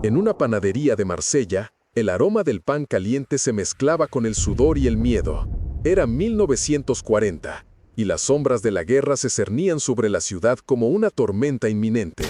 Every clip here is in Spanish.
En una panadería de Marsella, el aroma del pan caliente se mezclaba con el sudor y el miedo. Era 1940, y las sombras de la guerra se cernían sobre la ciudad como una tormenta inminente.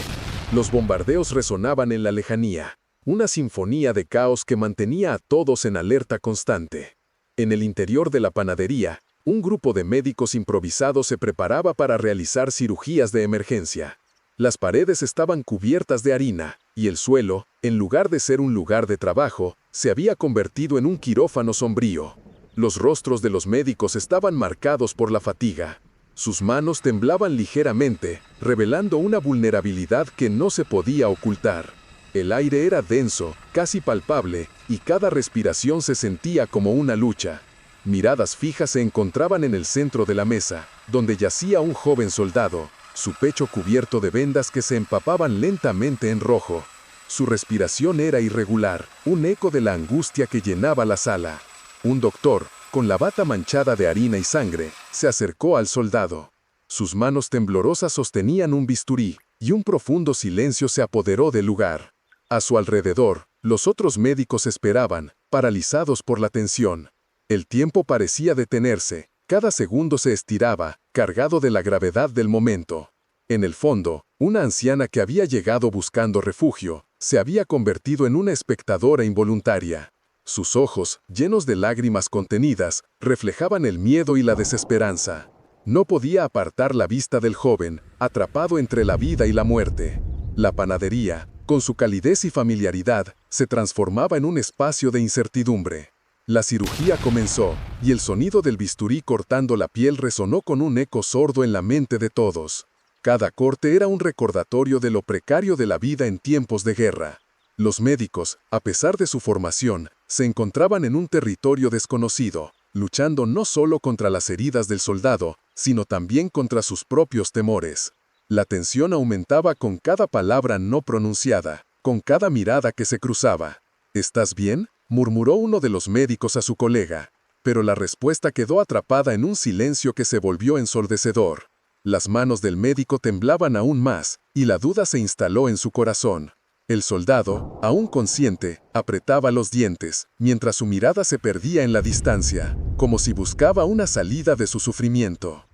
Los bombardeos resonaban en la lejanía, una sinfonía de caos que mantenía a todos en alerta constante. En el interior de la panadería, un grupo de médicos improvisados se preparaba para realizar cirugías de emergencia. Las paredes estaban cubiertas de harina, y el suelo, en lugar de ser un lugar de trabajo, se había convertido en un quirófano sombrío. Los rostros de los médicos estaban marcados por la fatiga. Sus manos temblaban ligeramente, revelando una vulnerabilidad que no se podía ocultar. El aire era denso, casi palpable, y cada respiración se sentía como una lucha. Miradas fijas se encontraban en el centro de la mesa, donde yacía un joven soldado, su pecho cubierto de vendas que se empapaban lentamente en rojo. Su respiración era irregular, un eco de la angustia que llenaba la sala. Un doctor, con la bata manchada de harina y sangre, se acercó al soldado. Sus manos temblorosas sostenían un bisturí, y un profundo silencio se apoderó del lugar. A su alrededor, los otros médicos esperaban, paralizados por la tensión. El tiempo parecía detenerse, cada segundo se estiraba, cargado de la gravedad del momento. En el fondo, una anciana que había llegado buscando refugio, se había convertido en una espectadora involuntaria. Sus ojos, llenos de lágrimas contenidas, reflejaban el miedo y la desesperanza. No podía apartar la vista del joven, atrapado entre la vida y la muerte. La panadería, con su calidez y familiaridad, se transformaba en un espacio de incertidumbre. La cirugía comenzó, y el sonido del bisturí cortando la piel resonó con un eco sordo en la mente de todos. Cada corte era un recordatorio de lo precario de la vida en tiempos de guerra. Los médicos, a pesar de su formación, se encontraban en un territorio desconocido, luchando no solo contra las heridas del soldado, sino también contra sus propios temores. La tensión aumentaba con cada palabra no pronunciada, con cada mirada que se cruzaba. ¿Estás bien?, murmuró uno de los médicos a su colega, pero la respuesta quedó atrapada en un silencio que se volvió ensordecedor. Las manos del médico temblaban aún más, y la duda se instaló en su corazón. El soldado, aún consciente, apretaba los dientes, mientras su mirada se perdía en la distancia, como si buscaba una salida de su sufrimiento.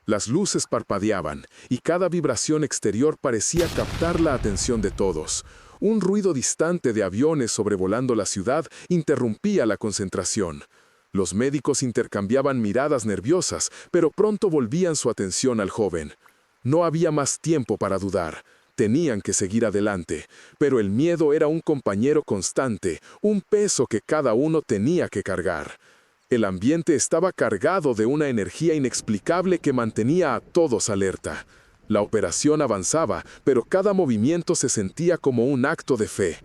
Las luces parpadeaban, y cada vibración exterior parecía captar la atención de todos. Un ruido distante de aviones sobrevolando la ciudad interrumpía la concentración. Los médicos intercambiaban miradas nerviosas, pero pronto volvían su atención al joven. No había más tiempo para dudar. Tenían que seguir adelante, pero el miedo era un compañero constante, un peso que cada uno tenía que cargar. El ambiente estaba cargado de una energía inexplicable que mantenía a todos alerta. La operación avanzaba, pero cada movimiento se sentía como un acto de fe.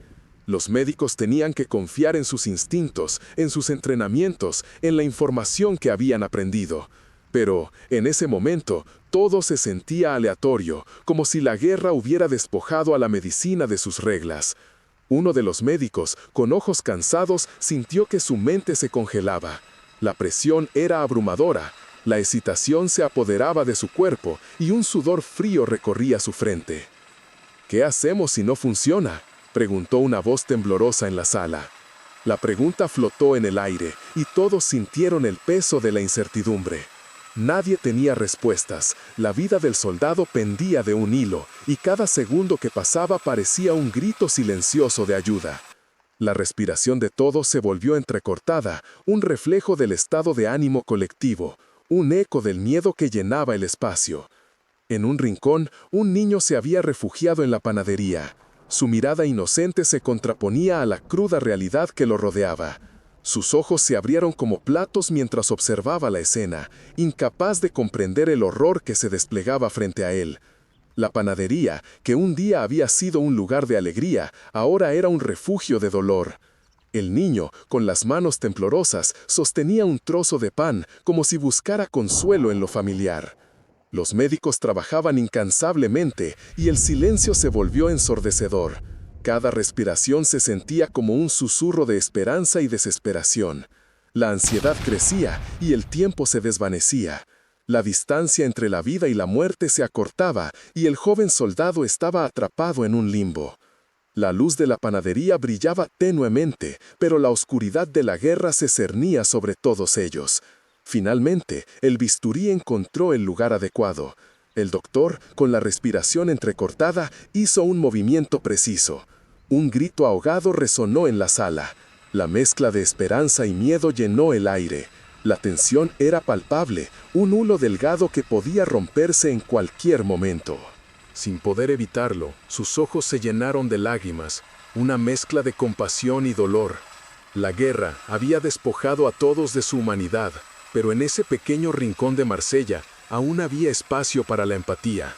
Los médicos tenían que confiar en sus instintos, en sus entrenamientos, en la información que habían aprendido. Pero, en ese momento, todo se sentía aleatorio, como si la guerra hubiera despojado a la medicina de sus reglas. Uno de los médicos, con ojos cansados, sintió que su mente se congelaba. La presión era abrumadora. La excitación se apoderaba de su cuerpo y un sudor frío recorría su frente. ¿Qué hacemos si no funciona?, preguntó una voz temblorosa en la sala. La pregunta flotó en el aire y todos sintieron el peso de la incertidumbre. Nadie tenía respuestas. La vida del soldado pendía de un hilo y cada segundo que pasaba parecía un grito silencioso de ayuda. La respiración de todos se volvió entrecortada, un reflejo del estado de ánimo colectivo. Un eco del miedo que llenaba el espacio. En un rincón, un niño se había refugiado en la panadería. Su mirada inocente se contraponía a la cruda realidad que lo rodeaba. Sus ojos se abrieron como platos mientras observaba la escena, incapaz de comprender el horror que se desplegaba frente a él. La panadería, que un día había sido un lugar de alegría, ahora era un refugio de dolor. El niño, con las manos temblorosas, sostenía un trozo de pan, como si buscara consuelo en lo familiar. Los médicos trabajaban incansablemente, y el silencio se volvió ensordecedor. Cada respiración se sentía como un susurro de esperanza y desesperación. La ansiedad crecía, y el tiempo se desvanecía. La distancia entre la vida y la muerte se acortaba, y el joven soldado estaba atrapado en un limbo. La luz de la panadería brillaba tenuemente, pero la oscuridad de la guerra se cernía sobre todos ellos. Finalmente, el bisturí encontró el lugar adecuado. El doctor, con la respiración entrecortada, hizo un movimiento preciso. Un grito ahogado resonó en la sala. La mezcla de esperanza y miedo llenó el aire. La tensión era palpable, un hilo delgado que podía romperse en cualquier momento. Sin poder evitarlo, sus ojos se llenaron de lágrimas, una mezcla de compasión y dolor. La guerra había despojado a todos de su humanidad, pero en ese pequeño rincón de Marsella aún había espacio para la empatía.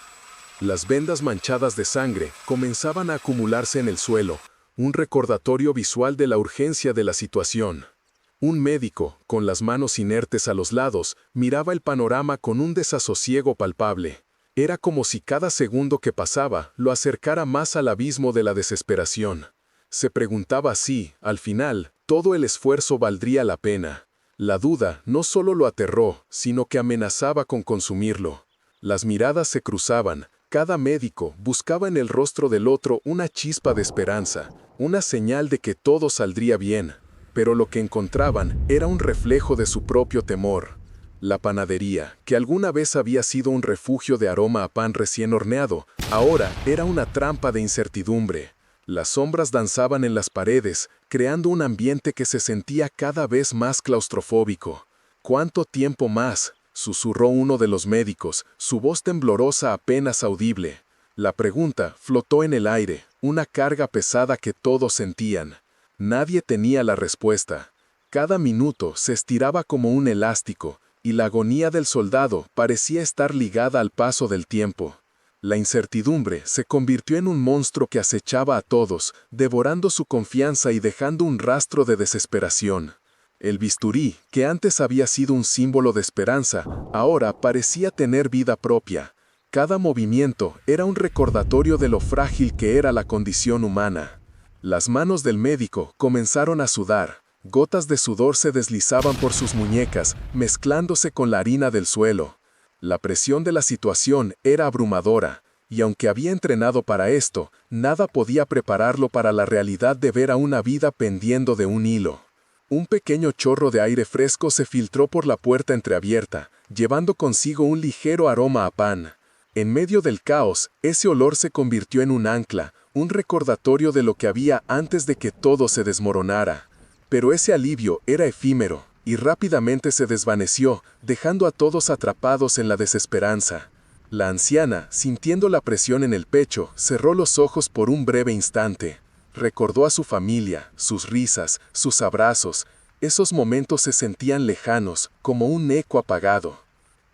Las vendas manchadas de sangre comenzaban a acumularse en el suelo, un recordatorio visual de la urgencia de la situación. Un médico, con las manos inertes a los lados, miraba el panorama con un desasosiego palpable. Era como si cada segundo que pasaba lo acercara más al abismo de la desesperación. Se preguntaba si, al final, todo el esfuerzo valdría la pena. La duda no solo lo aterró, sino que amenazaba con consumirlo. Las miradas se cruzaban. Cada médico buscaba en el rostro del otro una chispa de esperanza, una señal de que todo saldría bien. Pero lo que encontraban era un reflejo de su propio temor. La panadería, que alguna vez había sido un refugio de aroma a pan recién horneado, ahora era una trampa de incertidumbre. Las sombras danzaban en las paredes, creando un ambiente que se sentía cada vez más claustrofóbico. ¿Cuánto tiempo más?, susurró uno de los médicos, su voz temblorosa apenas audible. La pregunta flotó en el aire, una carga pesada que todos sentían. Nadie tenía la respuesta. Cada minuto se estiraba como un elástico, y la agonía del soldado parecía estar ligada al paso del tiempo. La incertidumbre se convirtió en un monstruo que acechaba a todos, devorando su confianza y dejando un rastro de desesperación. El bisturí, que antes había sido un símbolo de esperanza, ahora parecía tener vida propia. Cada movimiento era un recordatorio de lo frágil que era la condición humana. Las manos del médico comenzaron a sudar. Gotas de sudor se deslizaban por sus muñecas, mezclándose con la harina del suelo. La presión de la situación era abrumadora, y aunque había entrenado para esto, nada podía prepararlo para la realidad de ver a una vida pendiendo de un hilo. Un pequeño chorro de aire fresco se filtró por la puerta entreabierta, llevando consigo un ligero aroma a pan. En medio del caos, ese olor se convirtió en un ancla, un recordatorio de lo que había antes de que todo se desmoronara. Pero ese alivio era efímero, y rápidamente se desvaneció, dejando a todos atrapados en la desesperanza. La anciana, sintiendo la presión en el pecho, cerró los ojos por un breve instante. Recordó a su familia, sus risas, sus abrazos. Esos momentos se sentían lejanos, como un eco apagado.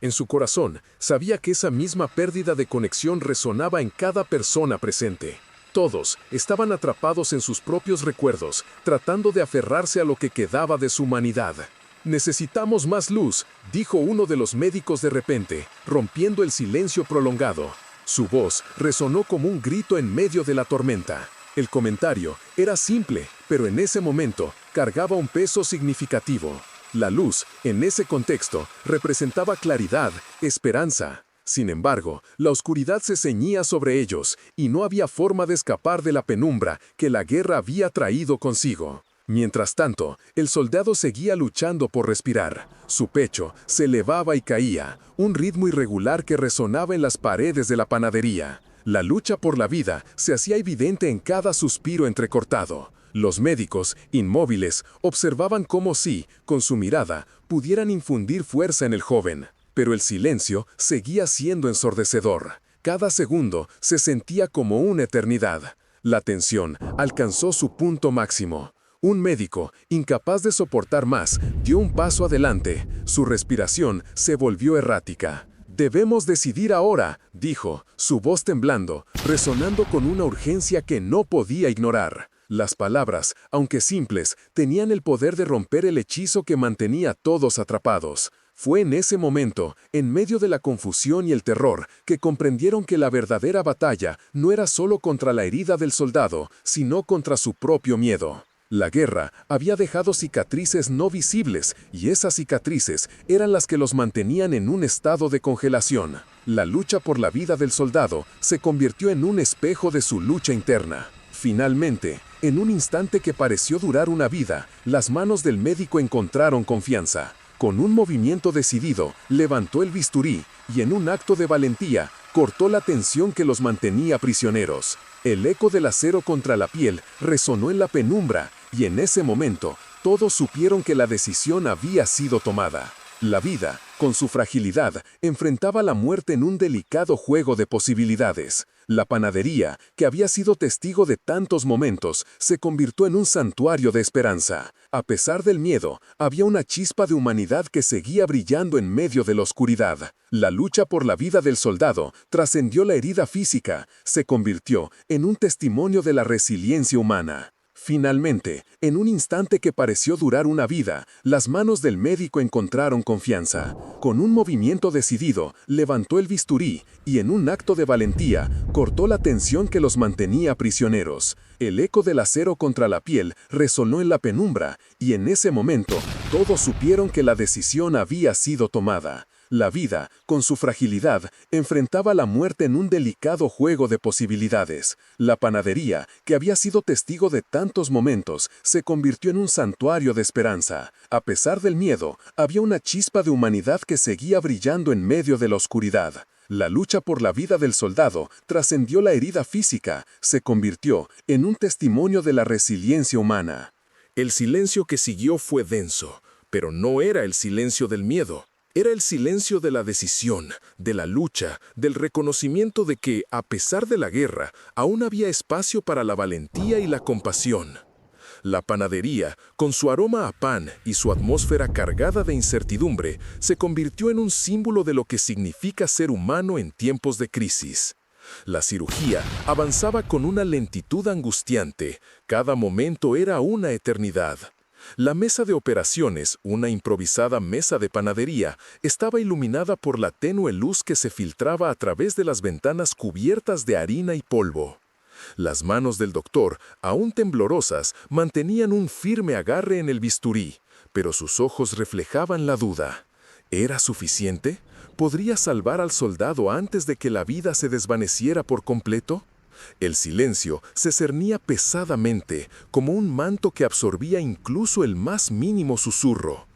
En su corazón, sabía que esa misma pérdida de conexión resonaba en cada persona presente. Todos estaban atrapados en sus propios recuerdos, tratando de aferrarse a lo que quedaba de su humanidad. «Necesitamos más luz», dijo uno de los médicos de repente, rompiendo el silencio prolongado. Su voz resonó como un grito en medio de la tormenta. El comentario era simple, pero en ese momento cargaba un peso significativo. La luz, en ese contexto, representaba claridad, esperanza. Sin embargo, la oscuridad se ceñía sobre ellos, y no había forma de escapar de la penumbra que la guerra había traído consigo. Mientras tanto, el soldado seguía luchando por respirar. Su pecho se elevaba y caía, un ritmo irregular que resonaba en las paredes de la panadería. La lucha por la vida se hacía evidente en cada suspiro entrecortado. Los médicos, inmóviles, observaban como si, con su mirada, pudieran infundir fuerza en el joven. Pero el silencio seguía siendo ensordecedor. Cada segundo se sentía como una eternidad. La tensión alcanzó su punto máximo. Un médico, incapaz de soportar más, dio un paso adelante. Su respiración se volvió errática. «Debemos decidir ahora», dijo, su voz temblando, resonando con una urgencia que no podía ignorar. Las palabras, aunque simples, tenían el poder de romper el hechizo que mantenía a todos atrapados. Fue en ese momento, en medio de la confusión y el terror, que comprendieron que la verdadera batalla no era solo contra la herida del soldado, sino contra su propio miedo. La guerra había dejado cicatrices no visibles, y esas cicatrices eran las que los mantenían en un estado de congelación. La lucha por la vida del soldado se convirtió en un espejo de su lucha interna. Finalmente, en un instante que pareció durar una vida, las manos del médico encontraron confianza. Con un movimiento decidido, levantó el bisturí y en un acto de valentía, cortó la tensión que los mantenía prisioneros. El eco del acero contra la piel resonó en la penumbra y en ese momento, todos supieron que la decisión había sido tomada. La vida, con su fragilidad, enfrentaba la muerte en un delicado juego de posibilidades. La panadería, que había sido testigo de tantos momentos, se convirtió en un santuario de esperanza. A pesar del miedo, había una chispa de humanidad que seguía brillando en medio de la oscuridad. La lucha por la vida del soldado trascendió la herida física, se convirtió en un testimonio de la resiliencia humana. Finalmente, en un instante que pareció durar una vida, las manos del médico encontraron confianza. Con un movimiento decidido, levantó el bisturí y en un acto de valentía, cortó la tensión que los mantenía prisioneros. El eco del acero contra la piel resonó en la penumbra y en ese momento, todos supieron que la decisión había sido tomada. La vida, con su fragilidad, enfrentaba la muerte en un delicado juego de posibilidades. La panadería, que había sido testigo de tantos momentos, se convirtió en un santuario de esperanza. A pesar del miedo, había una chispa de humanidad que seguía brillando en medio de la oscuridad. La lucha por la vida del soldado trascendió la herida física, se convirtió en un testimonio de la resiliencia humana. El silencio que siguió fue denso, pero no era el silencio del miedo. Era el silencio de la decisión, de la lucha, del reconocimiento de que, a pesar de la guerra, aún había espacio para la valentía y la compasión. La panadería, con su aroma a pan y su atmósfera cargada de incertidumbre, se convirtió en un símbolo de lo que significa ser humano en tiempos de crisis. La cirugía avanzaba con una lentitud angustiante, cada momento era una eternidad. La mesa de operaciones, una improvisada mesa de panadería, estaba iluminada por la tenue luz que se filtraba a través de las ventanas cubiertas de harina y polvo. Las manos del doctor, aún temblorosas, mantenían un firme agarre en el bisturí, pero sus ojos reflejaban la duda. ¿Era suficiente? ¿Podría salvar al soldado antes de que la vida se desvaneciera por completo? El silencio se cernía pesadamente, como un manto que absorbía incluso el más mínimo susurro.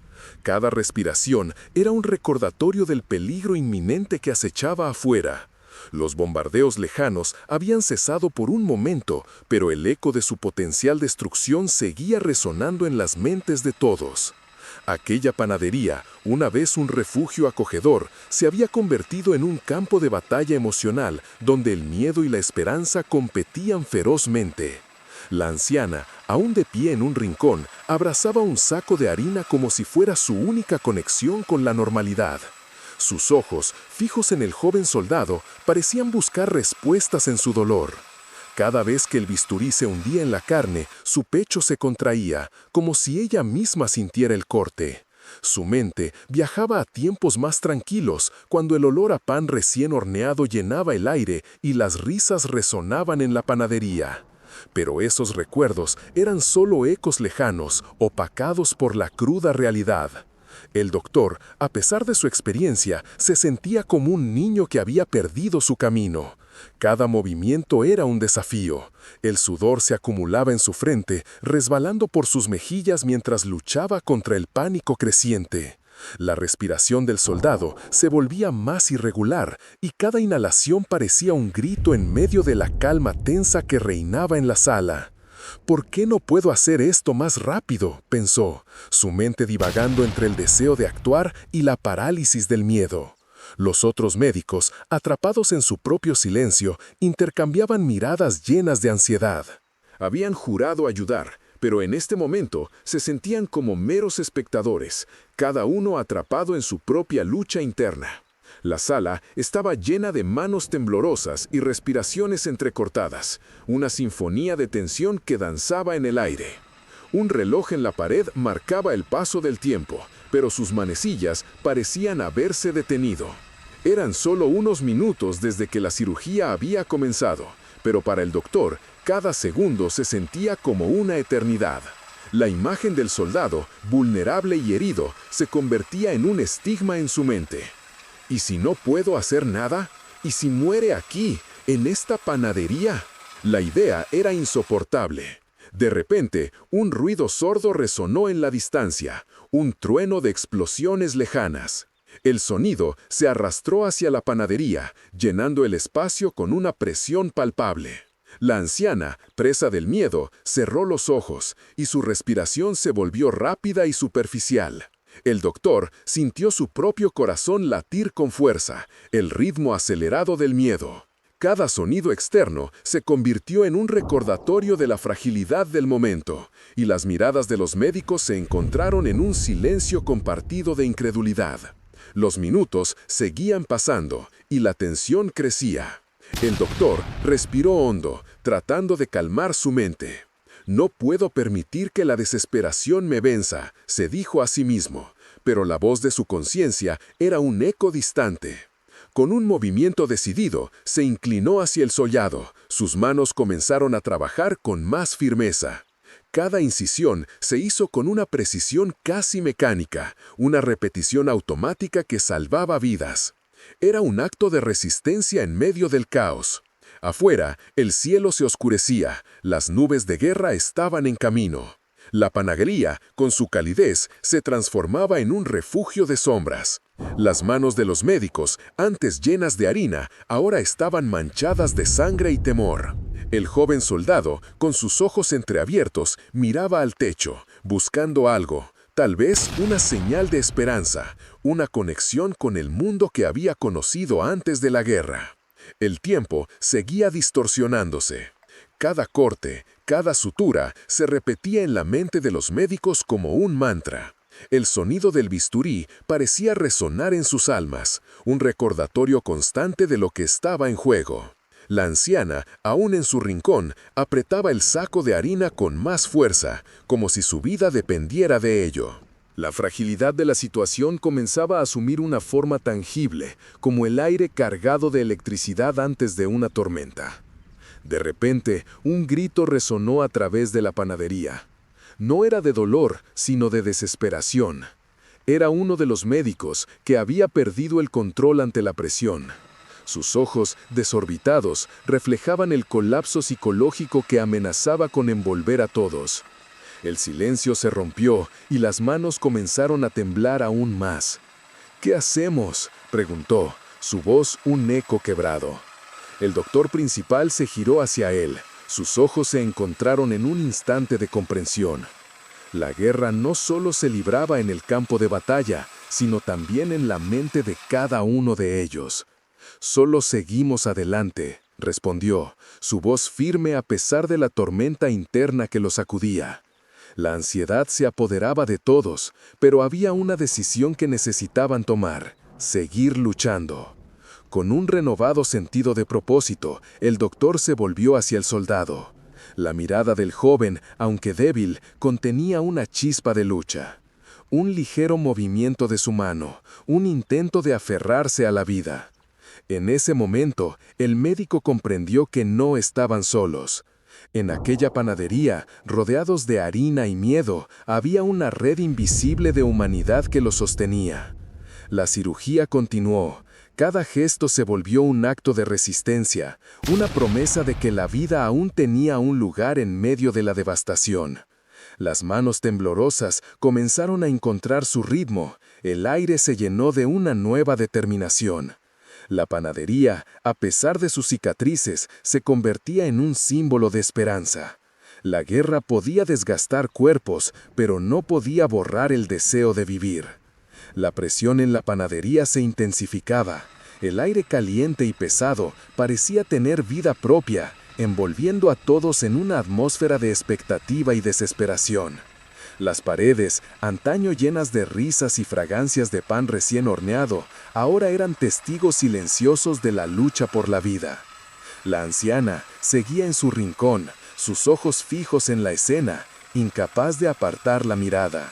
Cada respiración era un recordatorio del peligro inminente que acechaba afuera. Los bombardeos lejanos habían cesado por un momento, pero el eco de su potencial destrucción seguía resonando en las mentes de todos. Aquella panadería, una vez un refugio acogedor, se había convertido en un campo de batalla emocional donde el miedo y la esperanza competían ferozmente. La anciana, aún de pie en un rincón, abrazaba un saco de harina como si fuera su única conexión con la normalidad. Sus ojos, fijos en el joven soldado, parecían buscar respuestas en su dolor. Cada vez que el bisturí se hundía en la carne, su pecho se contraía, como si ella misma sintiera el corte. Su mente viajaba a tiempos más tranquilos, cuando el olor a pan recién horneado llenaba el aire y las risas resonaban en la panadería. Pero esos recuerdos eran solo ecos lejanos, opacados por la cruda realidad. El doctor, a pesar de su experiencia, se sentía como un niño que había perdido su camino. Cada movimiento era un desafío. El sudor se acumulaba en su frente, resbalando por sus mejillas mientras luchaba contra el pánico creciente. La respiración del soldado se volvía más irregular y cada inhalación parecía un grito en medio de la calma tensa que reinaba en la sala. ¿Por qué no puedo hacer esto más rápido?, pensó, su mente divagando entre el deseo de actuar y la parálisis del miedo. Los otros médicos, atrapados en su propio silencio, intercambiaban miradas llenas de ansiedad. Habían jurado ayudar, pero en este momento se sentían como meros espectadores, cada uno atrapado en su propia lucha interna. La sala estaba llena de manos temblorosas y respiraciones entrecortadas, una sinfonía de tensión que danzaba en el aire. Un reloj en la pared marcaba el paso del tiempo, pero sus manecillas parecían haberse detenido. Eran solo unos minutos desde que la cirugía había comenzado, pero para el doctor, cada segundo se sentía como una eternidad. La imagen del soldado, vulnerable y herido, se convertía en un estigma en su mente. ¿Y si no puedo hacer nada? ¿Y si muere aquí, en esta panadería? La idea era insoportable. De repente, un ruido sordo resonó en la distancia, un trueno de explosiones lejanas. El sonido se arrastró hacia la panadería, llenando el espacio con una presión palpable. La anciana, presa del miedo, cerró los ojos y su respiración se volvió rápida y superficial. El doctor sintió su propio corazón latir con fuerza, el ritmo acelerado del miedo. Cada sonido externo se convirtió en un recordatorio de la fragilidad del momento, y las miradas de los médicos se encontraron en un silencio compartido de incredulidad. Los minutos seguían pasando y la tensión crecía. El doctor respiró hondo, tratando de calmar su mente. «No puedo permitir que la desesperación me venza», se dijo a sí mismo, pero la voz de su conciencia era un eco distante. Con un movimiento decidido, se inclinó hacia el sollado. Sus manos comenzaron a trabajar con más firmeza. Cada incisión se hizo con una precisión casi mecánica, una repetición automática que salvaba vidas. Era un acto de resistencia en medio del caos. Afuera, el cielo se oscurecía, las nubes de guerra estaban en camino. La panadería, con su calidez, se transformaba en un refugio de sombras. Las manos de los médicos, antes llenas de harina, ahora estaban manchadas de sangre y temor. El joven soldado, con sus ojos entreabiertos, miraba al techo, buscando algo, tal vez una señal de esperanza, una conexión con el mundo que había conocido antes de la guerra. El tiempo seguía distorsionándose. Cada corte, cada sutura se repetía en la mente de los médicos como un mantra. El sonido del bisturí parecía resonar en sus almas, un recordatorio constante de lo que estaba en juego. La anciana, aún en su rincón, apretaba el saco de harina con más fuerza, como si su vida dependiera de ello. La fragilidad de la situación comenzaba a asumir una forma tangible, como el aire cargado de electricidad antes de una tormenta. De repente, un grito resonó a través de la panadería. No era de dolor, sino de desesperación. Era uno de los médicos que había perdido el control ante la presión. Sus ojos, desorbitados, reflejaban el colapso psicológico que amenazaba con envolver a todos. El silencio se rompió y las manos comenzaron a temblar aún más. «¿Qué hacemos?», preguntó, su voz un eco quebrado. El doctor principal se giró hacia él. Sus ojos se encontraron en un instante de comprensión. La guerra no solo se libraba en el campo de batalla, sino también en la mente de cada uno de ellos. «Solo seguimos adelante», respondió, su voz firme a pesar de la tormenta interna que lo sacudía. La ansiedad se apoderaba de todos, pero había una decisión que necesitaban tomar: seguir luchando. Con un renovado sentido de propósito, el doctor se volvió hacia el soldado. La mirada del joven, aunque débil, contenía una chispa de lucha. Un ligero movimiento de su mano, un intento de aferrarse a la vida. En ese momento, el médico comprendió que no estaban solos. En aquella panadería, rodeados de harina y miedo, había una red invisible de humanidad que los sostenía. La cirugía continuó. Cada gesto se volvió un acto de resistencia, una promesa de que la vida aún tenía un lugar en medio de la devastación. Las manos temblorosas comenzaron a encontrar su ritmo, el aire se llenó de una nueva determinación. La panadería, a pesar de sus cicatrices, se convertía en un símbolo de esperanza. La guerra podía desgastar cuerpos, pero no podía borrar el deseo de vivir. La presión en la panadería se intensificaba. El aire caliente y pesado parecía tener vida propia, envolviendo a todos en una atmósfera de expectativa y desesperación. Las paredes, antaño llenas de risas y fragancias de pan recién horneado, ahora eran testigos silenciosos de la lucha por la vida. La anciana seguía en su rincón, sus ojos fijos en la escena, incapaz de apartar la mirada.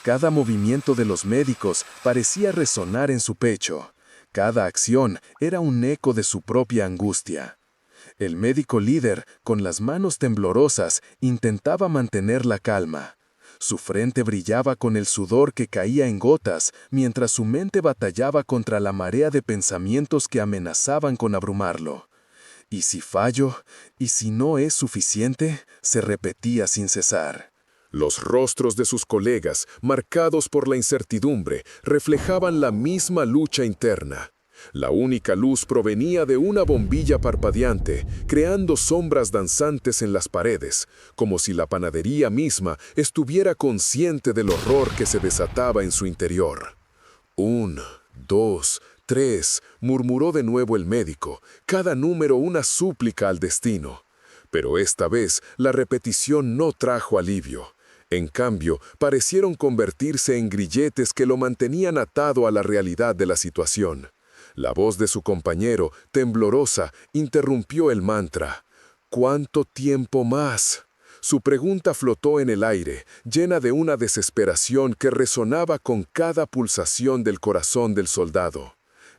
Cada movimiento de los médicos parecía resonar en su pecho. Cada acción era un eco de su propia angustia. El médico líder, con las manos temblorosas, intentaba mantener la calma. Su frente brillaba con el sudor que caía en gotas, mientras su mente batallaba contra la marea de pensamientos que amenazaban con abrumarlo. ¿Y si fallo? ¿Y si no es suficiente? Se repetía sin cesar. Los rostros de sus colegas, marcados por la incertidumbre, reflejaban la misma lucha interna. La única luz provenía de una bombilla parpadeante, creando sombras danzantes en las paredes, como si la panadería misma estuviera consciente del horror que se desataba en su interior. 1, 2, 3, murmuró de nuevo el médico, cada número una súplica al destino. Pero esta vez la repetición no trajo alivio. En cambio, parecieron convertirse en grilletes que lo mantenían atado a la realidad de la situación. La voz de su compañero, temblorosa, interrumpió el mantra. ¿Cuánto tiempo más? Su pregunta flotó en el aire, llena de una desesperación que resonaba con cada pulsación del corazón del soldado.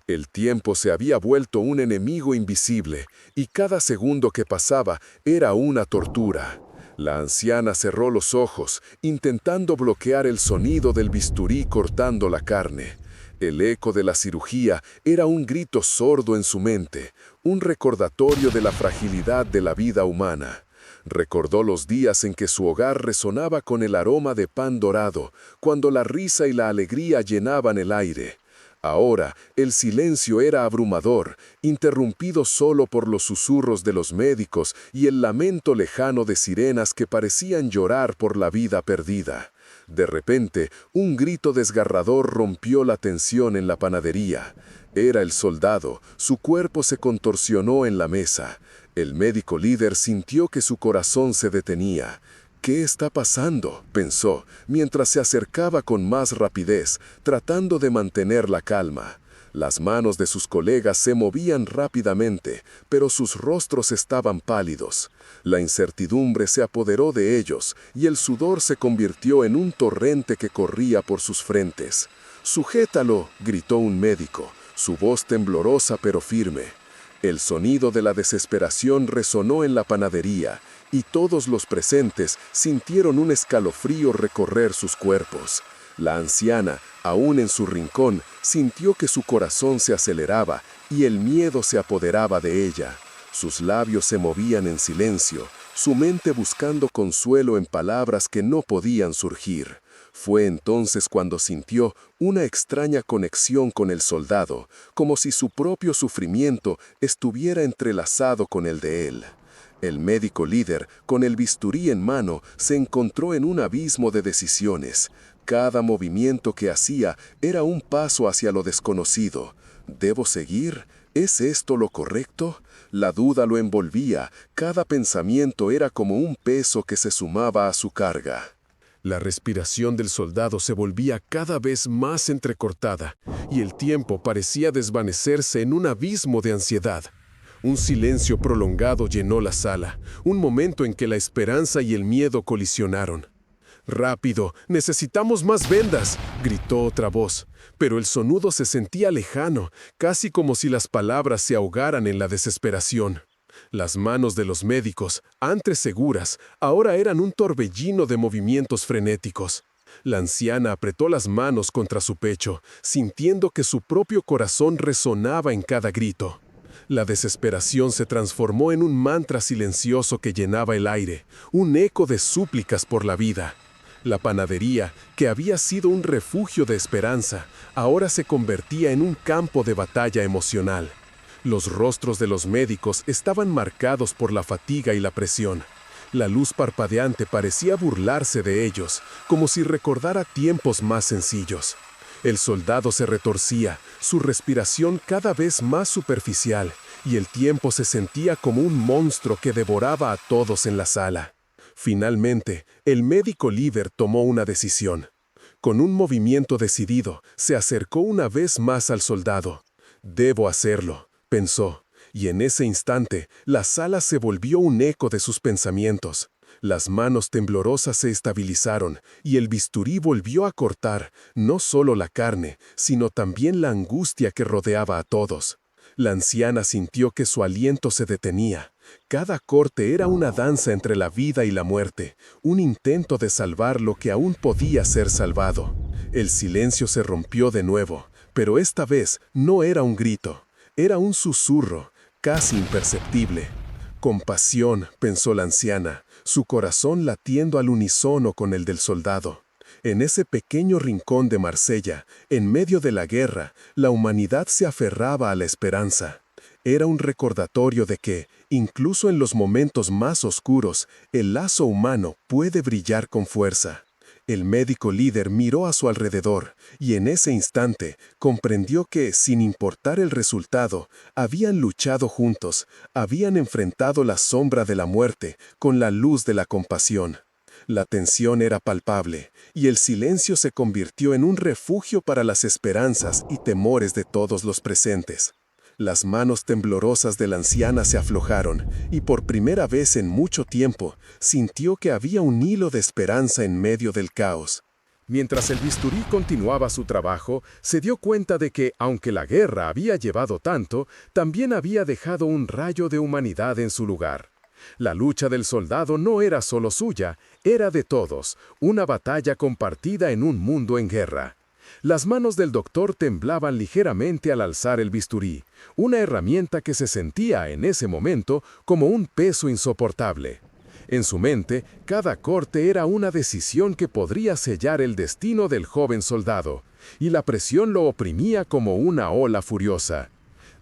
El tiempo se había vuelto un enemigo invisible, y cada segundo que pasaba era una tortura. La anciana cerró los ojos, intentando bloquear el sonido del bisturí cortando la carne. El eco de la cirugía era un grito sordo en su mente, un recordatorio de la fragilidad de la vida humana. Recordó los días en que su hogar resonaba con el aroma de pan dorado, cuando la risa y la alegría llenaban el aire. Ahora, el silencio era abrumador, interrumpido solo por los susurros de los médicos y el lamento lejano de sirenas que parecían llorar por la vida perdida. De repente, un grito desgarrador rompió la tensión en la panadería. Era el soldado, su cuerpo se contorsionó en la mesa. El médico líder sintió que su corazón se detenía. ¿Qué está pasando?, pensó, mientras se acercaba con más rapidez, tratando de mantener la calma. Las manos de sus colegas se movían rápidamente, pero sus rostros estaban pálidos. La incertidumbre se apoderó de ellos, y el sudor se convirtió en un torrente que corría por sus frentes. «¡Sujétalo!», gritó un médico, su voz temblorosa pero firme. El sonido de la desesperación resonó en la panadería, y todos los presentes sintieron un escalofrío recorrer sus cuerpos. La anciana, aún en su rincón, sintió que su corazón se aceleraba y el miedo se apoderaba de ella. Sus labios se movían en silencio, su mente buscando consuelo en palabras que no podían surgir. Fue entonces cuando sintió una extraña conexión con el soldado, como si su propio sufrimiento estuviera entrelazado con el de él. El médico líder, con el bisturí en mano, se encontró en un abismo de decisiones. Cada movimiento que hacía era un paso hacia lo desconocido. ¿Debo seguir? ¿Es esto lo correcto? La duda lo envolvía, cada pensamiento era como un peso que se sumaba a su carga. La respiración del soldado se volvía cada vez más entrecortada, y el tiempo parecía desvanecerse en un abismo de ansiedad. Un silencio prolongado llenó la sala, un momento en que la esperanza y el miedo colisionaron. «¡Rápido! ¡Necesitamos más vendas!», gritó otra voz, pero el sonido se sentía lejano, casi como si las palabras se ahogaran en la desesperación. Las manos de los médicos, antes seguras, ahora eran un torbellino de movimientos frenéticos. La anciana apretó las manos contra su pecho, sintiendo que su propio corazón resonaba en cada grito. La desesperación se transformó en un mantra silencioso que llenaba el aire, un eco de súplicas por la vida. La panadería, que había sido un refugio de esperanza, ahora se convertía en un campo de batalla emocional. Los rostros de los médicos estaban marcados por la fatiga y la presión. La luz parpadeante parecía burlarse de ellos, como si recordara tiempos más sencillos. El soldado se retorcía, su respiración cada vez más superficial, y el tiempo se sentía como un monstruo que devoraba a todos en la sala. Finalmente, el médico líder tomó una decisión. Con un movimiento decidido, se acercó una vez más al soldado. «Debo hacerlo», pensó, y en ese instante, la sala se volvió un eco de sus pensamientos. Las manos temblorosas se estabilizaron y el bisturí volvió a cortar no solo la carne, sino también la angustia que rodeaba a todos. La anciana sintió que su aliento se detenía. Cada corte era una danza entre la vida y la muerte, un intento de salvar lo que aún podía ser salvado. El silencio se rompió de nuevo, pero esta vez no era un grito, era un susurro. casi imperceptible. Compasión, pensó la anciana, su corazón latiendo al unísono con el del soldado. En ese pequeño rincón de Marsella, en medio de la guerra, la humanidad se aferraba a la esperanza. Era un recordatorio de que, incluso en los momentos más oscuros, el lazo humano puede brillar con fuerza. El médico líder miró a su alrededor y en ese instante comprendió que, sin importar el resultado, habían luchado juntos, habían enfrentado la sombra de la muerte con la luz de la compasión. La tensión era palpable y el silencio se convirtió en un refugio para las esperanzas y temores de todos los presentes. Las manos temblorosas de la anciana se aflojaron y por primera vez en mucho tiempo sintió que había un hilo de esperanza en medio del caos. Mientras el bisturí continuaba su trabajo, se dio cuenta de que, aunque la guerra había llevado tanto, también había dejado un rayo de humanidad en su lugar. La lucha del soldado no era solo suya, era de todos, una batalla compartida en un mundo en guerra. Las manos del doctor temblaban ligeramente al alzar el bisturí, una herramienta que se sentía en ese momento como un peso insoportable. En su mente, cada corte era una decisión que podría sellar el destino del joven soldado, y la presión lo oprimía como una ola furiosa.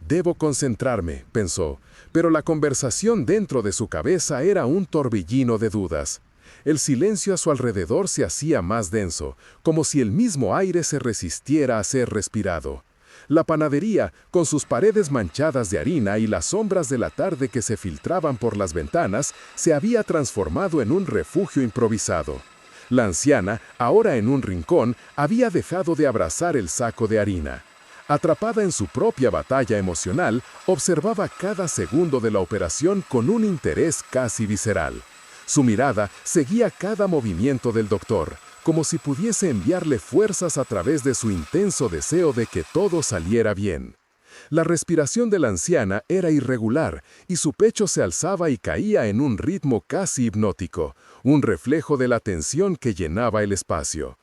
«Debo concentrarme», pensó, pero la conversación dentro de su cabeza era un torbellino de dudas. El silencio a su alrededor se hacía más denso, como si el mismo aire se resistiera a ser respirado. La panadería, con sus paredes manchadas de harina y las sombras de la tarde que se filtraban por las ventanas, se había transformado en un refugio improvisado. La anciana, ahora en un rincón, había dejado de abrazar el saco de harina. Atrapada en su propia batalla emocional, observaba cada segundo de la operación con un interés casi visceral. Su mirada seguía cada movimiento del doctor, como si pudiese enviarle fuerzas a través de su intenso deseo de que todo saliera bien. La respiración de la anciana era irregular y su pecho se alzaba y caía en un ritmo casi hipnótico, un reflejo de la tensión que llenaba el espacio.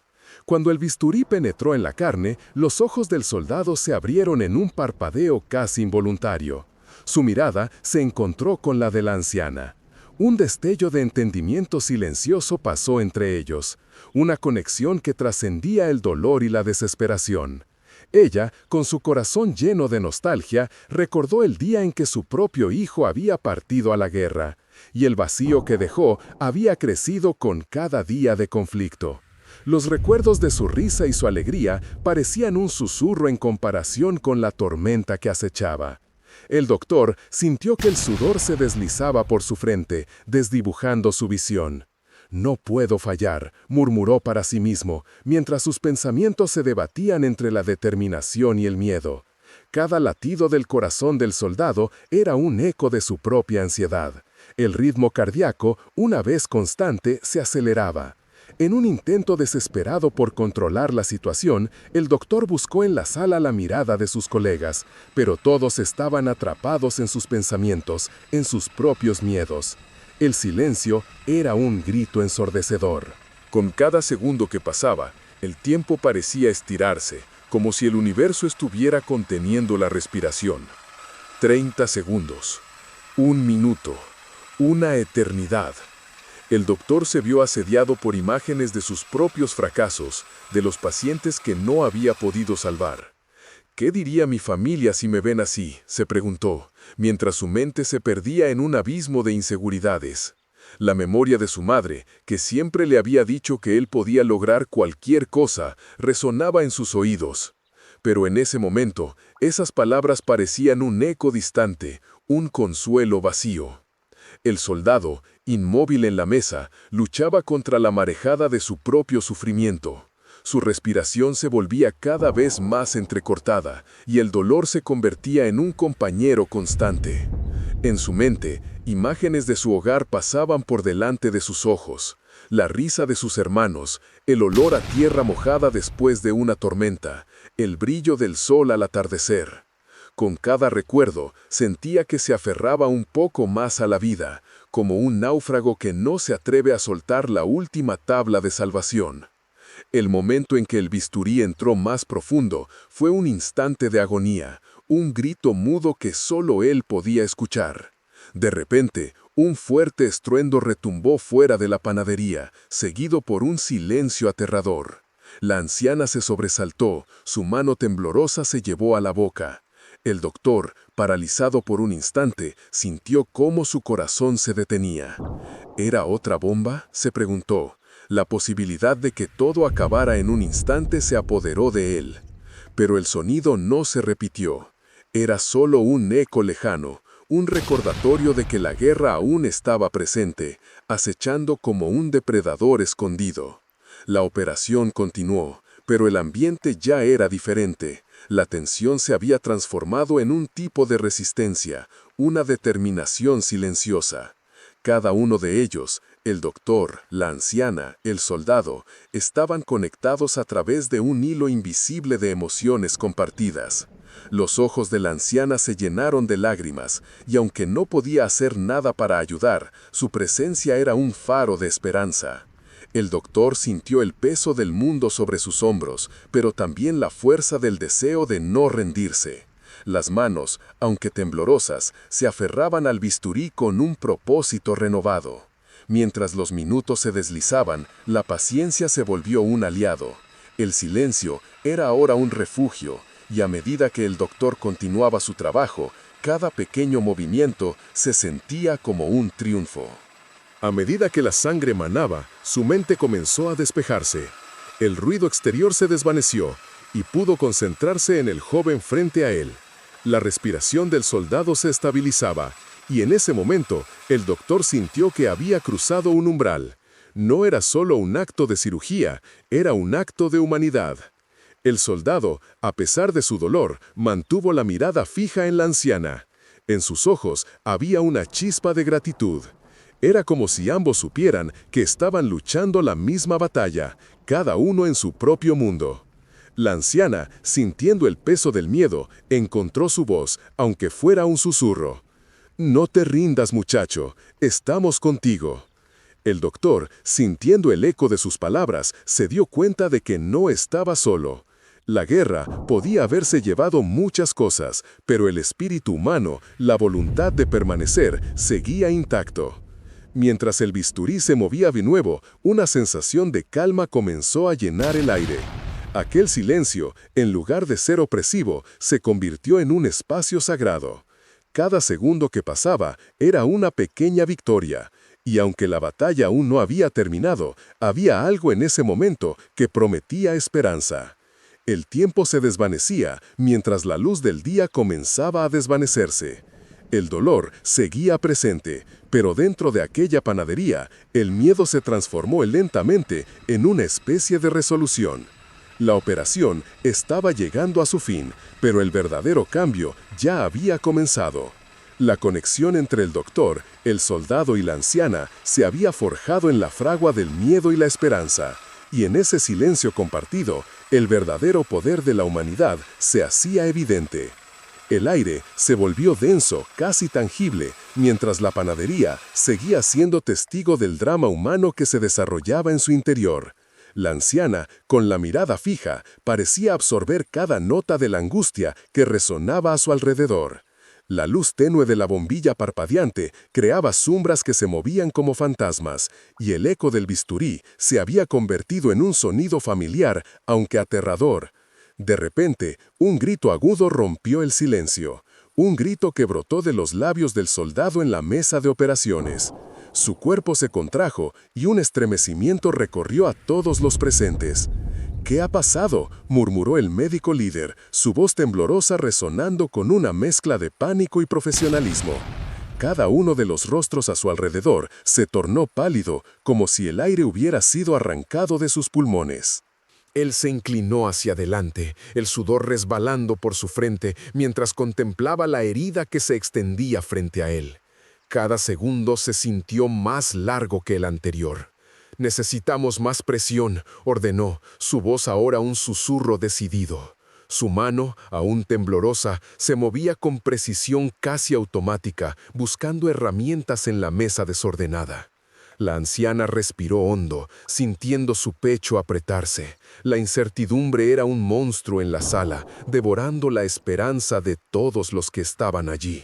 Cuando el bisturí penetró en la carne, los ojos del soldado se abrieron en un parpadeo casi involuntario. Su mirada se encontró con la de la anciana. Un destello de entendimiento silencioso pasó entre ellos, una conexión que trascendía el dolor y la desesperación. Ella, con su corazón lleno de nostalgia, recordó el día en que su propio hijo había partido a la guerra, y el vacío que dejó había crecido con cada día de conflicto. Los recuerdos de su risa y su alegría parecían un susurro en comparación con la tormenta que acechaba. El doctor sintió que el sudor se deslizaba por su frente, desdibujando su visión. «No puedo fallar», murmuró para sí mismo, mientras sus pensamientos se debatían entre la determinación y el miedo. Cada latido del corazón del soldado era un eco de su propia ansiedad. El ritmo cardíaco, una vez constante, se aceleraba. En un intento desesperado por controlar la situación, el doctor buscó en la sala la mirada de sus colegas, pero todos estaban atrapados en sus pensamientos, en sus propios miedos. El silencio era un grito ensordecedor. Con cada segundo que pasaba, el tiempo parecía estirarse, como si el universo estuviera conteniendo la respiración. 30 segundos, 1 minuto, una eternidad. El doctor se vio asediado por imágenes de sus propios fracasos, de los pacientes que no había podido salvar. «¿Qué diría mi familia si me ven así?», se preguntó, mientras su mente se perdía en un abismo de inseguridades. La memoria de su madre, que siempre le había dicho que él podía lograr cualquier cosa, resonaba en sus oídos. Pero en ese momento, esas palabras parecían un eco distante, un consuelo vacío. El soldado, inmóvil en la mesa, luchaba contra la marejada de su propio sufrimiento. Su respiración se volvía cada vez más entrecortada y el dolor se convertía en un compañero constante. En su mente, imágenes de su hogar pasaban por delante de sus ojos. La risa de sus hermanos, el olor a tierra mojada después de una tormenta, el brillo del sol al atardecer. Con cada recuerdo, sentía que se aferraba un poco más a la vida, como un náufrago que no se atreve a soltar la última tabla de salvación. El momento en que el bisturí entró más profundo fue un instante de agonía, un grito mudo que solo él podía escuchar. De repente, un fuerte estruendo retumbó fuera de la panadería, seguido por un silencio aterrador. La anciana se sobresaltó, su mano temblorosa se llevó a la boca. El doctor, paralizado por un instante, sintió cómo su corazón se detenía. ¿Era otra bomba?, se preguntó. La posibilidad de que todo acabara en un instante se apoderó de él. Pero el sonido no se repitió. Era solo un eco lejano, un recordatorio de que la guerra aún estaba presente, acechando como un depredador escondido. La operación continuó, pero el ambiente ya era diferente. La tensión se había transformado en un tipo de resistencia, una determinación silenciosa. Cada uno de ellos, el doctor, la anciana, el soldado, estaban conectados a través de un hilo invisible de emociones compartidas. Los ojos de la anciana se llenaron de lágrimas, y aunque no podía hacer nada para ayudar, su presencia era un faro de esperanza. El doctor sintió el peso del mundo sobre sus hombros, pero también la fuerza del deseo de no rendirse. Las manos, aunque temblorosas, se aferraban al bisturí con un propósito renovado. Mientras los minutos se deslizaban, la paciencia se volvió un aliado. El silencio era ahora un refugio, y a medida que el doctor continuaba su trabajo, cada pequeño movimiento se sentía como un triunfo. A medida que la sangre manaba, su mente comenzó a despejarse. El ruido exterior se desvaneció y pudo concentrarse en el joven frente a él. La respiración del soldado se estabilizaba, y en ese momento el doctor sintió que había cruzado un umbral. No era solo un acto de cirugía, era un acto de humanidad. El soldado, a pesar de su dolor, mantuvo la mirada fija en la anciana. En sus ojos había una chispa de gratitud. Era como si ambos supieran que estaban luchando la misma batalla, cada uno en su propio mundo. La anciana, sintiendo el peso del miedo, encontró su voz, aunque fuera un susurro. «No te rindas, muchacho, estamos contigo». El doctor, sintiendo el eco de sus palabras, se dio cuenta de que no estaba solo. La guerra podía haberse llevado muchas cosas, pero el espíritu humano, la voluntad de permanecer, seguía intacto. Mientras el bisturí se movía de nuevo, una sensación de calma comenzó a llenar el aire. Aquel silencio, en lugar de ser opresivo, se convirtió en un espacio sagrado. Cada segundo que pasaba era una pequeña victoria, y aunque la batalla aún no había terminado, había algo en ese momento que prometía esperanza. El tiempo se desvanecía mientras la luz del día comenzaba a desvanecerse. El dolor seguía presente, pero dentro de aquella panadería, el miedo se transformó lentamente en una especie de resolución. La operación estaba llegando a su fin, pero el verdadero cambio ya había comenzado. La conexión entre el doctor, el soldado y la anciana se había forjado en la fragua del miedo y la esperanza, y en ese silencio compartido, el verdadero poder de la humanidad se hacía evidente. El aire se volvió denso, casi tangible, mientras la panadería seguía siendo testigo del drama humano que se desarrollaba en su interior. La anciana, con la mirada fija, parecía absorber cada nota de la angustia que resonaba a su alrededor. La luz tenue de la bombilla parpadeante creaba sombras que se movían como fantasmas, y el eco del bisturí se había convertido en un sonido familiar, aunque aterrador. De repente, un grito agudo rompió el silencio, un grito que brotó de los labios del soldado en la mesa de operaciones. Su cuerpo se contrajo y un estremecimiento recorrió a todos los presentes. «¿Qué ha pasado?», murmuró el médico líder, su voz temblorosa resonando con una mezcla de pánico y profesionalismo. Cada uno de los rostros a su alrededor se tornó pálido, como si el aire hubiera sido arrancado de sus pulmones. Él se inclinó hacia adelante, el sudor resbalando por su frente mientras contemplaba la herida que se extendía frente a él. Cada segundo se sintió más largo que el anterior. «Necesitamos más presión», ordenó, su voz ahora un susurro decidido. Su mano, aún temblorosa, se movía con precisión casi automática, buscando herramientas en la mesa desordenada. La anciana respiró hondo, sintiendo su pecho apretarse. La incertidumbre era un monstruo en la sala, devorando la esperanza de todos los que estaban allí.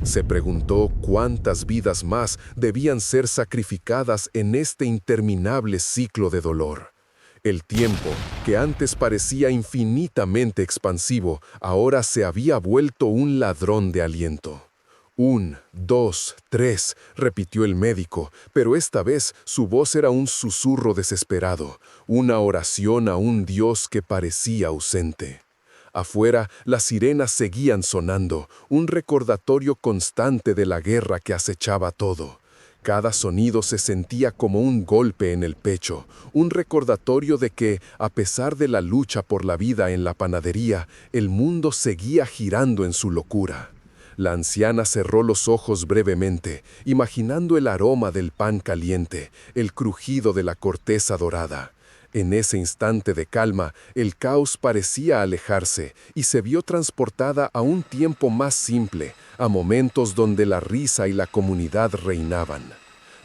Se preguntó cuántas vidas más debían ser sacrificadas en este interminable ciclo de dolor. El tiempo, que antes parecía infinitamente expansivo, ahora se había vuelto un ladrón de aliento. 1, 2, 3, repitió el médico, pero esta vez su voz era un susurro desesperado, una oración a un Dios que parecía ausente. Afuera, las sirenas seguían sonando, un recordatorio constante de la guerra que acechaba todo. Cada sonido se sentía como un golpe en el pecho, un recordatorio de que, a pesar de la lucha por la vida en la panadería, el mundo seguía girando en su locura. La anciana cerró los ojos brevemente, imaginando el aroma del pan caliente, el crujido de la corteza dorada. En ese instante de calma, el caos parecía alejarse y se vio transportada a un tiempo más simple, a momentos donde la risa y la comunidad reinaban.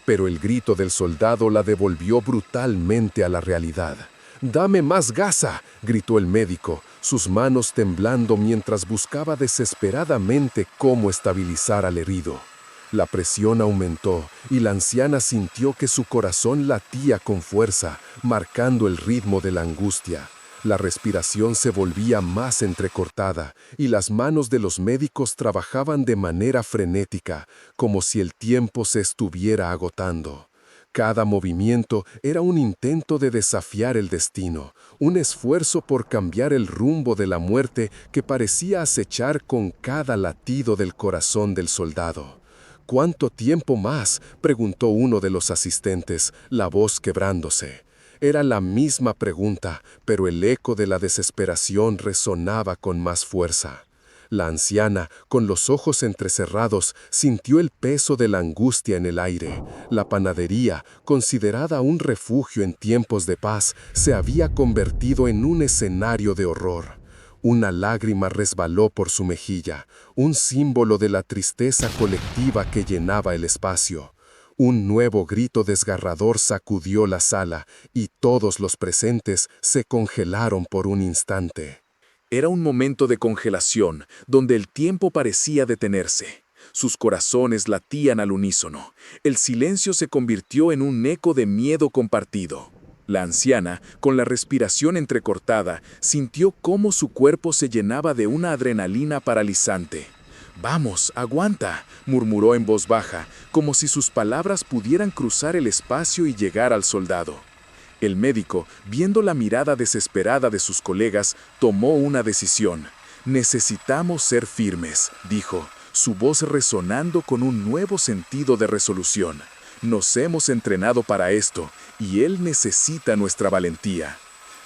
Pero el grito del soldado la devolvió brutalmente a la realidad. «¡Dame más gasa!», gritó el médico, sus manos temblando mientras buscaba desesperadamente cómo estabilizar al herido. La presión aumentó y la anciana sintió que su corazón latía con fuerza, marcando el ritmo de la angustia. La respiración se volvía más entrecortada y las manos de los médicos trabajaban de manera frenética, como si el tiempo se estuviera agotando. Cada movimiento era un intento de desafiar el destino, un esfuerzo por cambiar el rumbo de la muerte que parecía acechar con cada latido del corazón del soldado. «¿Cuánto tiempo más?», preguntó uno de los asistentes, la voz quebrándose. Era la misma pregunta, pero el eco de la desesperación resonaba con más fuerza. La anciana, con los ojos entrecerrados, sintió el peso de la angustia en el aire. La panadería, considerada un refugio en tiempos de paz, se había convertido en un escenario de horror. Una lágrima resbaló por su mejilla, un símbolo de la tristeza colectiva que llenaba el espacio. Un nuevo grito desgarrador sacudió la sala y todos los presentes se congelaron por un instante. Era un momento de congelación, donde el tiempo parecía detenerse. Sus corazones latían al unísono. El silencio se convirtió en un eco de miedo compartido. La anciana, con la respiración entrecortada, sintió cómo su cuerpo se llenaba de una adrenalina paralizante. «Vamos, aguanta», murmuró en voz baja, como si sus palabras pudieran cruzar el espacio y llegar al soldado. El médico, viendo la mirada desesperada de sus colegas, tomó una decisión. «Necesitamos ser firmes», dijo, su voz resonando con un nuevo sentido de resolución. «Nos hemos entrenado para esto, y él necesita nuestra valentía».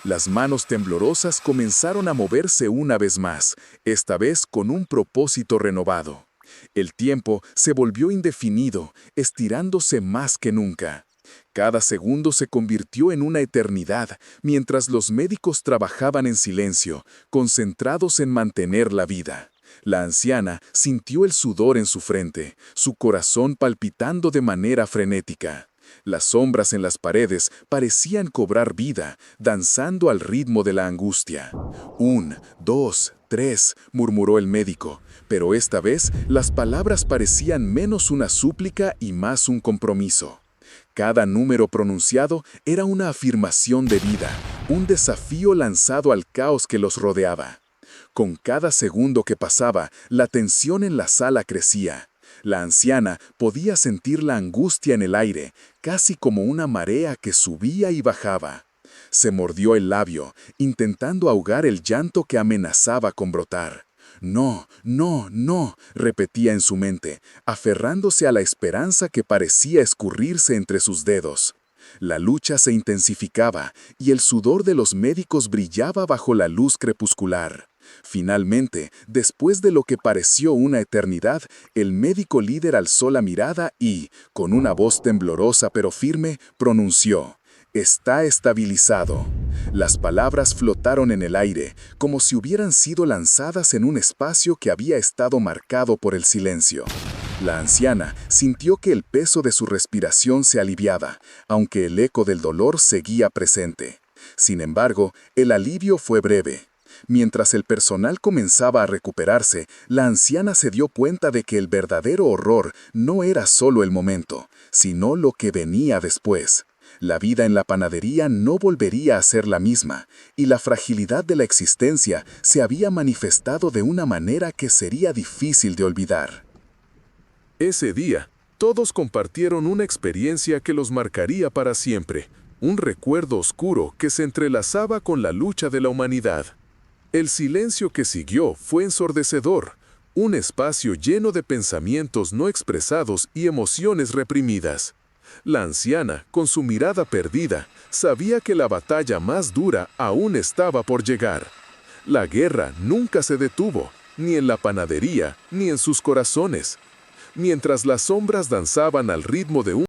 Las manos temblorosas comenzaron a moverse una vez más, esta vez con un propósito renovado. El tiempo se volvió indefinido, estirándose más que nunca. Cada segundo se convirtió en una eternidad, mientras los médicos trabajaban en silencio, concentrados en mantener la vida. La anciana sintió el sudor en su frente, su corazón palpitando de manera frenética. Las sombras en las paredes parecían cobrar vida, danzando al ritmo de la angustia. 1, 2, 3, murmuró el médico, pero esta vez las palabras parecían menos una súplica y más un compromiso. Cada número pronunciado era una afirmación de vida, un desafío lanzado al caos que los rodeaba. Con cada segundo que pasaba, la tensión en la sala crecía. La anciana podía sentir la angustia en el aire, casi como una marea que subía y bajaba. Se mordió el labio, intentando ahogar el llanto que amenazaba con brotar. «No, no, no», repetía en su mente, aferrándose a la esperanza que parecía escurrirse entre sus dedos. La lucha se intensificaba y el sudor de los médicos brillaba bajo la luz crepuscular. Finalmente, después de lo que pareció una eternidad, el médico líder alzó la mirada y, con una voz temblorosa pero firme, pronunció: «Está estabilizado». Las palabras flotaron en el aire, como si hubieran sido lanzadas en un espacio que había estado marcado por el silencio. La anciana sintió que el peso de su respiración se aliviaba, aunque el eco del dolor seguía presente. Sin embargo, el alivio fue breve. Mientras el personal comenzaba a recuperarse, la anciana se dio cuenta de que el verdadero horror no era solo el momento, sino lo que venía después. La vida en la panadería no volvería a ser la misma, y la fragilidad de la existencia se había manifestado de una manera que sería difícil de olvidar. Ese día, todos compartieron una experiencia que los marcaría para siempre, un recuerdo oscuro que se entrelazaba con la lucha de la humanidad. El silencio que siguió fue ensordecedor, un espacio lleno de pensamientos no expresados y emociones reprimidas. La anciana, con su mirada perdida, sabía que la batalla más dura aún estaba por llegar. La guerra nunca se detuvo, ni en la panadería, ni en sus corazones. Mientras las sombras danzaban al ritmo de un